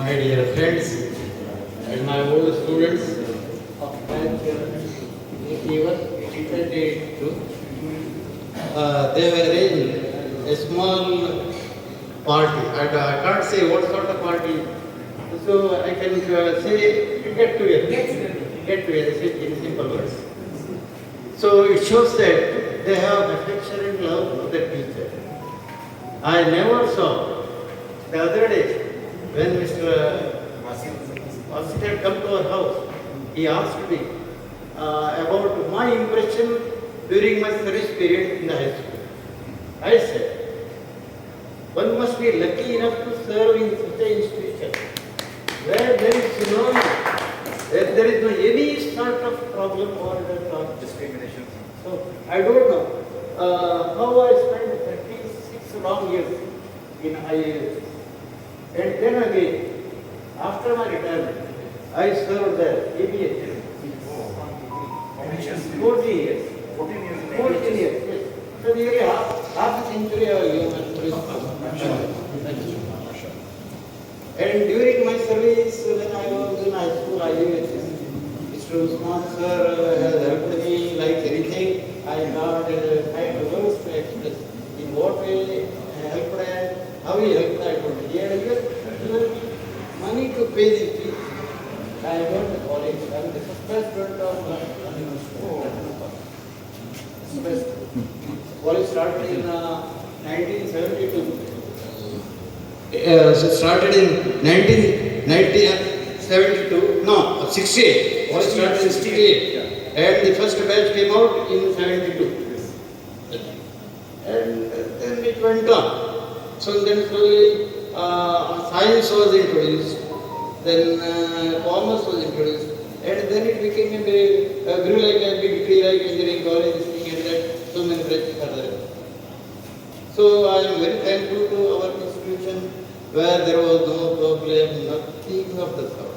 my dear friends and my old students of batch 81, 82. They were arranged a small party. I can't say what sort of party. So I can say get together. Get together in simple words. So it shows that they have affection and love for their teacher. I never saw the other day when Mr. Wasit had come to our house. He asked me about my impression during my service period in the high school. I said, one must be lucky enough to serve in such an institution where there is no any sort of problem or discrimination. So I don't know how I spent 36 long years in IAS. And then again, after my retirement, I served there, ABH. 14 years. 14 years, yes. So nearly half a century I was in service. And during my service, when I was in high school, I lived with Mr. Usman sir has helped me like anything. I got kind words to express. In what way helped I, how he helped I told me. He had given money to pay the fees. I went to college. I am the first president of college started in 1972. Started in 1972, no, 68. College started in 68. Yeah. And the first batch came out in 72. Yes. And then it went on. So then slowly science was introduced, then commerce was introduced, and then it became grew like a big tree like engineering college, this thing and that, so many branches are there. So I am very thankful to our institution where there was no problem, nothing of the sort.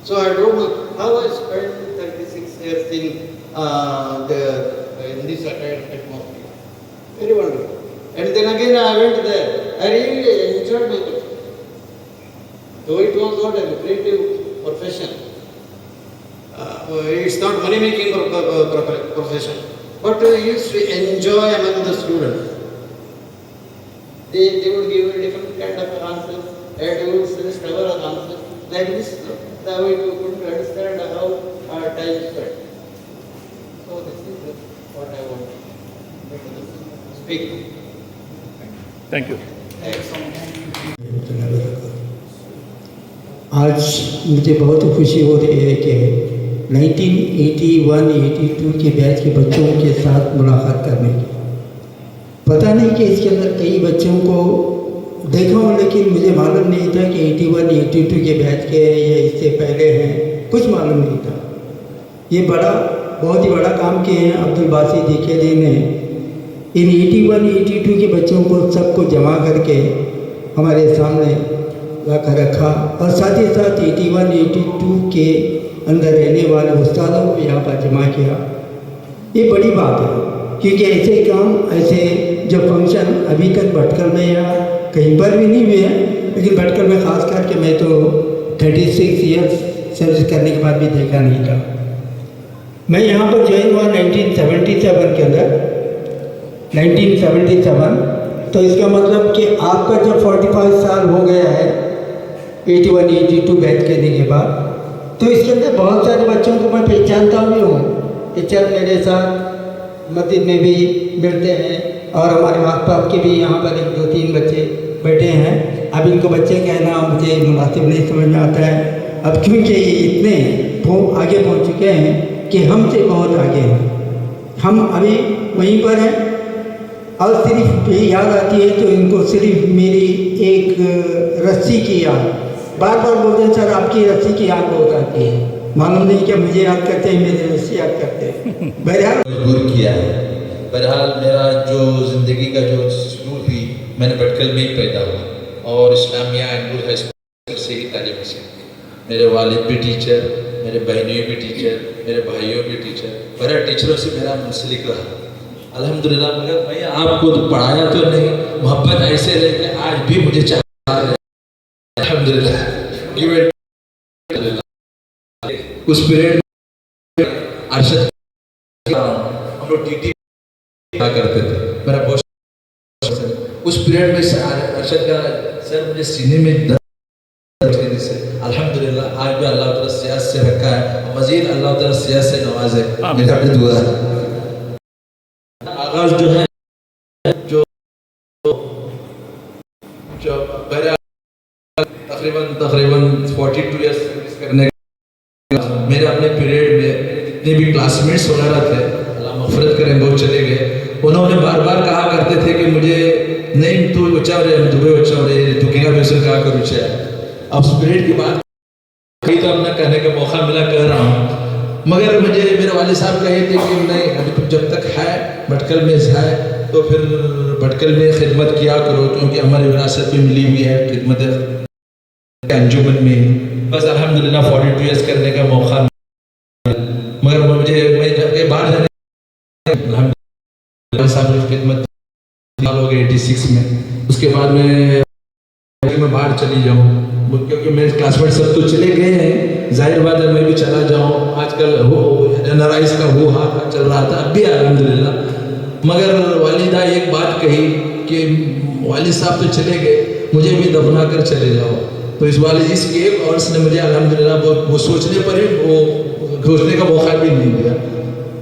So I don't know how I spent 36 years in this atmosphere. Very wonderful. And then again I went there. I really enjoyed my life. Though it was not a lucrative profession. It's not money-making profession. But I used to enjoy among the students. They would give a different kind of answers, and they would suggest our answers. Like this, that way you could understand how time spent. So this is what I want to speak. Thank you. आज मुझे बहुत खुशी हो रही है कि 1981-82 के batch के बच्चों के साथ मुलाकात करने की। पता नहीं कि इसके अंदर कई बच्चों को देखा हूँ, लेकिन मुझे मालूम नहीं था कि 81-82 के बैच के या इससे पहले हैं, कुछ मालूम नहीं था। ये बहुत ही बड़ा काम किए हैं अब्दुल बासित दिखेली ने। इन 81-82 के बच्चों को सबको जमा करके हमारे सामने लाकर रखा, और साथ ही साथ 81-82 के अंदर रहने वाले उस्तादों को यहाँ पर जमा किया। ये बड़ी बात है, क्योंकि ऐसे काम, ऐसे जो फंक्शन अभी तक भटकल में या कहीं पर भी नहीं हुए हैं, लेकिन भटकल में ख़ास करके मैं तो 36 ईयर्स सर्विस करने के बाद भी देखा नहीं था। मैं यहाँ पर ज्वाइन हुआ 1977 के अंदर, 1977। तो इसका मतलब कि आपका जब 45 साल हो गया है 81-82 बैच करने के बाद, तो इसके अंदर बहुत सारे बच्चों को मैं पहचानता भी हूँ। टीचर मेरे साथ मस्जिद में भी मिलते हैं, और हमारे माँ बाप के भी यहाँ पर 1-2-3 बच्चे बैठे हैं। अब इनको बच्चे कहना मुझे मुनासिब नहीं समझ में आता है, अब क्योंकि ये इतने आगे पहुँच चुके हैं कि हमसे बहुत आगे हैं। हम अभी वहीं पर हैं, और सिर्फ ये याद आती है तो इनको सिर्फ मेरी एक रस्सी की याद, बार बार बोलते हैं सर आपकी रस्सी की याद बहुत आती है। मालूम नहीं क्या मुझे याद करते हैं, मेरी रस्सी याद करते हैं। बहरहाल मजबूर किया है। बहरहाल मेरा जो ज़िंदगी का जो शुरू हुई, मैंने भटकल में ही पैदा हुआ और इस्लामिया एंड हाई स्कूल से ही तालीम हासिल की। मेरे वालिद भी टीचर, मेरे बहनों भी टीचर, मेरे भाइयों भी टीचर, मेरा टीचरों से मेरा मुंसलिक रहा अल्हम्दुलिल्लाह। मगर भाई आपको तो पढ़ाया तो नहीं, मोहब्बत ऐसे लेके आज भी मुझे चाह रहे हैं अल्हम्दुलिल्लाह। गिव इट उस पीरियड में अरशद हम लोग टीटी करते थे। मेरा बहुत उस पीरियड में अरशद का सर मुझे सीने में दर्द से अल्हम्दुलिल्लाह आज भी अल्लाह ताला सेहत से रखा है, मजीद अल्लाह ताला सेहत से नवाजे। मेरा भी दुआ है। आगाज जो है जो मेरा तकरीबन 42 इयर्स करने मेरे अपने पीरियड में जितने भी क्लासमेट्स वगैरह थे, अल्लाह मग़फ़िरत करें, बहुत चले गए, उन्होंने बार बार कहा करते थे कि मुझे नहीं तू बच्चा हो रहे दुबई बच्चा हो रहे तू किंगा बेसन कहा कर बच्चा है। अब स्पिरिट की बात कहीं तो अपना कहने का मौका मिला, कह रहा हूँ, मगर मुझे मेरे वाले साहब कहे थे कि नहीं अभी तुम जब तक है भटकल में है तो फिर भटकल में खिदमत किया करो, क्योंकि हमारी विरासत भी मिली हुई है खिदमत अंजुमन में। बस अल्हम्दुलिल्लाह 42 इयर्स करने का मौका मिला, मगर मुझे मैं जब बाहर जाने साहब की खिदमत हो गई 86 में, उसके बाद में बाहर चली जाऊँ क्योंकि मेरे क्लासमेट सब तो चले गए हैं, जाहिर बात है मैं भी चला जाऊँ। आजकल हो एनआरआईज़ का वो हाथ चल रहा था, अब भी अल्हम्दुलिल्लाह। मगर वालिदा एक बात कही कि वालिद साहब तो चले गए, मुझे भी दफना कर चले जाओ। तो इस वालिद इसके एक और ने मुझे अल्हम्दुलिल्लाह वो सोचने पर ही वो सोचने का मौका भी नहीं दिया।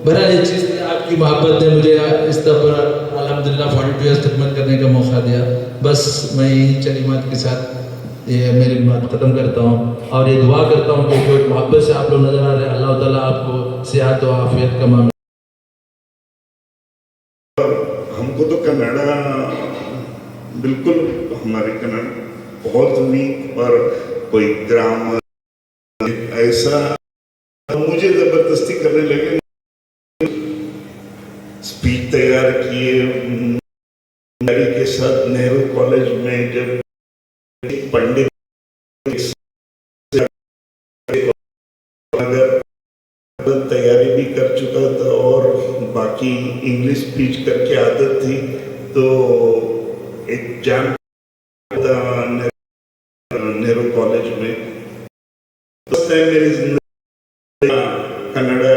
बहरहाल ये चीज़ आपकी मोहब्बत ने मुझे इस तरह पर अल्हम्दुलिल्लाह 42 इयर्स खिदमत करने का मौका दिया। बस मैं यही कलिमात के साथ ये मेरी बात ख़त्म करता हूँ और ये दुआ करता हूँ कि जो मोहब्बत से आप लोग नज़र आ रहे हैं, अल्लाह ताला आपको सेहत और आफियत का मामला। हमको तो कन्नड़ा बिल्कुल हमारे कन्नड़ बहुत वीक और कोई ग्रामर ऐसा मुझे ज़बरदस्ती करने लगे। स्पीच तैयार किए के साथ नेहरू कॉलेज में, जब पंडित अगर तैयारी भी कर चुका था और बाकी इंग्लिश स्पीच करके आदत थी, तो एग्जाम नेहरू कॉलेज में उस टाइम मेरी जिंदगी कन्नड़ा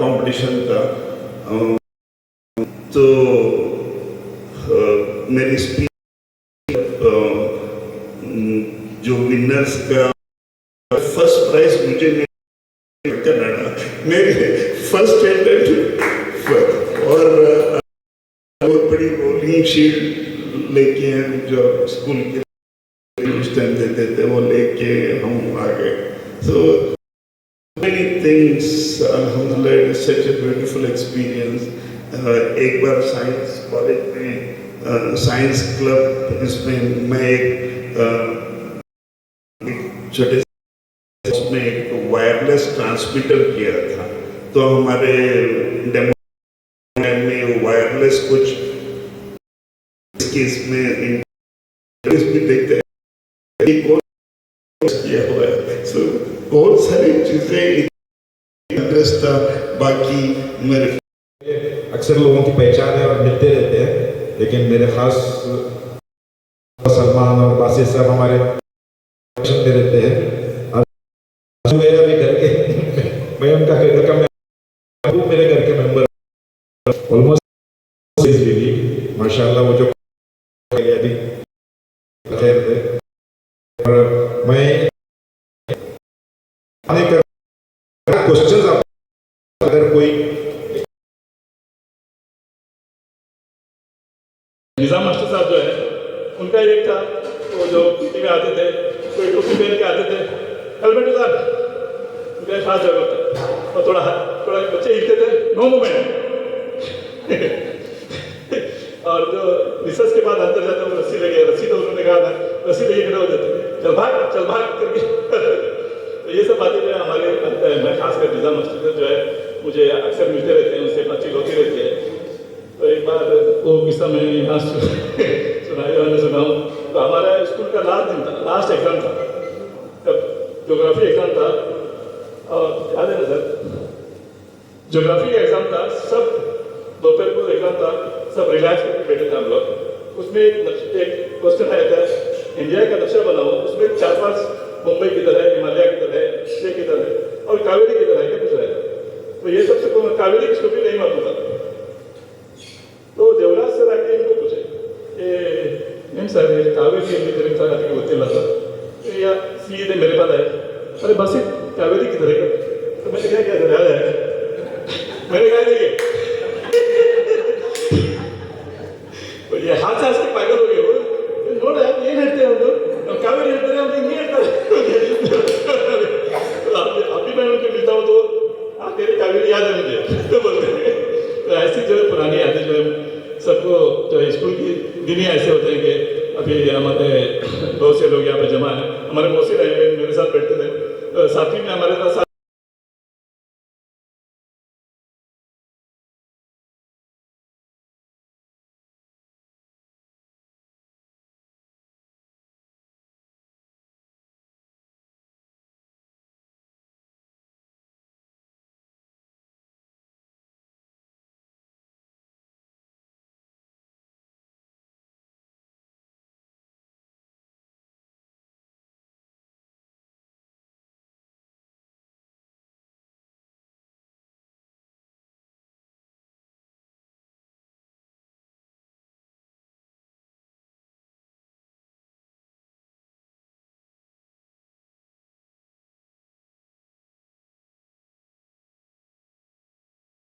कंपटीशन था। तो मेरी स्पीच जो विनर्स का फर्स्ट प्राइज मुझे कन्नड़ा मेरे फर्स्ट अटेम्प्ट और बहुत बड़ी रोलिंग शील्ड लेके जो स्कूल के उस टाइम देते थे वो लेके हम आ गए। So many things, alhamdulillah, it is such a beautiful experience. एक बार साइंस कॉलेज में साइंस क्लब इसमें मैं एक छोटे उसमें एक वायरलेस ट्रांसमीटर किया था। तो हमारे डेमो में वायरलेस कुछ इसमें भी देखते हैं किया हुआ है। So बहुत सारी चीजें इंटरेस्ट था। बाकी मेरे अक्सर लोगों की पहचान है और मिलते रहते हैं, लेकिन मेरे खास सलमान और बासिर साहब हमारे में रहते हैं और मेरा भी घर के मैं उनका घर का वो मेरे घर के मेंबर ऑलमोस्ट माशाल्लाह वो जो अभी खैर है। और मैं क्वेश्चन अगर कोई निज़ाम मास्टर साहब जो है उनका एक था, वो जो पीटी में आते थे, कोई टोपी पहन के आते थे, हेलमेट साहब उनका खास जगह था और थोड़ा बच्चे हिलते थे, नो मूवमेंट और जो रिसर्च के बाद अंदर जाते वो रस्सी लगे, रस्सी तो उन्होंने कहा था रस्सी लेके खड़े हो जाते, चल भाग करके तो ये सब बातें जो है हमारे मैं खासकर निज़ाम मास्टर जो है मुझे अक्सर मिलते रहते हैं, उनसे बातचीत होती रहती है। तो एक बार वो किस्सा मैं यहाँ सुनाऊँ। तो हमारा स्कूल का लास्ट दिन था, लास्ट एग्ज़ाम था, तब ज्योग्राफी एग्ज़ाम था और याद है ना सर, ज्योग्राफी का एग्ज़ाम था, सब दोपहर को एग्ज़ाम था, सब रिलैक्स करके बैठे थे हम लोग। उसमें एक क्वेश्चन आया था, इंडिया का नक्शा बनाओ, उसमें 4-5 मुंबई किधर है, हिमालय किधर है, ये किधर है, और कावेरी किधर है, क्या पूछ रहा है? तो ये सबसे कावेरी किसको भी नहीं मालूम था। तो देवराज सर आके इनको पूछे ಏನು ಸರ್ ಕಾವೇರಿ ಎಲ್ಲಿದ್ದೀರಿ ಸರ್ ಅದಕ್ಕೆ ಗೊತ್ತಿಲ್ಲ ಸರ್ या सीधे मेरे पास आए, अरे बस कावेरी किधर है? तो मैंने क्या किया सर याद है, मैंने कहा देखिए तो ये हाथ से के पागल हो गए वो ನೋಡ ಏನು ಹೇಳ್ತೇವೆ ಅವರು ನಾವು कावेरी ಹೇಳ್ತಾರೆ ಅವ್ರು ಹಿಂಗೆ ಹೇಳ್ತಾರೆ अभी मैं उनको मिलता हूँ तो हाँ तेरी कावेरी याद है मुझे तो बोलते हैं। तो ऐसी जो है पुरानी यादें जो है सबको जो है स्कूल की दिन ही ऐसे होते हैं कि अभी हमारे बहुत से लोग यहाँ पे जमा है, हमारे मौसी रहे मेरे साथ बैठते थे, साथी में हमारे साथ